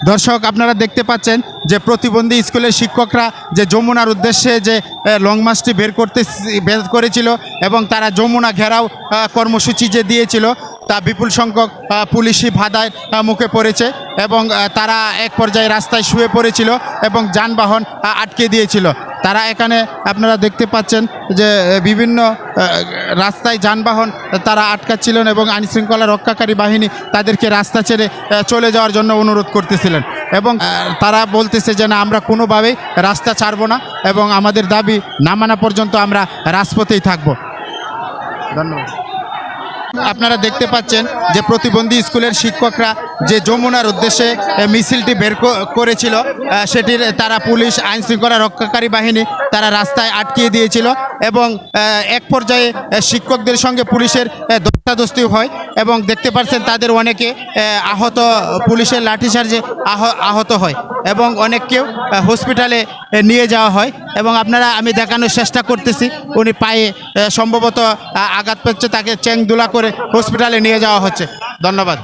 দর্শক আপনারা দেখতে পাচ্ছেন যে প্রতিবন্ধী স্কুলের শিক্ষকরা যে যমুনার উদ্দেশ্যে যে লং মার্চটি বের করেছিল এবং তারা যমুনা ঘেরাও কর্মসূচি যে দিয়েছিল তা বিপুল সংখ্যক পুলিশি বাধার মুখে পড়েছে এবং তারা এক পর্যায়ে রাস্তায় শুয়ে পড়েছিল এবং যানবাহন আটকে দিয়েছিল। তারা এখানে আপনারা দেখতে পাচ্ছেন যে বিভিন্ন রাস্তায় যানবাহন তারা আটকাচ্ছিলেন এবং আইনশৃঙ্খলা রক্ষাকারী বাহিনী তাদেরকে রাস্তা ছেড়ে চলে যাওয়ার জন্য অনুরোধ করতেছিলেন এবং তারা বলতেছে যে না, আমরা কোনোভাবেই রাস্তা ছাড়বো না এবং আমাদের দাবি না মানা পর্যন্ত আমরা রাজপথেই থাকব। ধন্যবাদ। আপনারা দেখতে পাচ্ছেন যে প্রতিবন্ধী স্কুলের শিক্ষকরা যে যমুনার উদ্দেশ্যে মিছিলটি বের করেছিল সেটির তারা পুলিশ আইনশৃঙ্খলা রক্ষাকারী বাহিনী তারা রাস্তায় আটকিয়ে দিয়েছিল এবং এক পর্যায়ে শিক্ষকদের সঙ্গে পুলিশের ধস্তাধস্তি হয় এবং দেখতে পাচ্ছেন তাদের অনেকে আহত, পুলিশের লাঠিচার্জে আহত হয় এবং অনেককেও হসপিটালে নিয়ে যাওয়া হয় এবং আমি দেখানোর চেষ্টা করতেছি উনি পায়ে সম্ভবত আঘাত পাচ্ছে, তাকে চেংদুলা করে হসপিটালে নিয়ে যাওয়া হচ্ছে। ধন্যবাদ।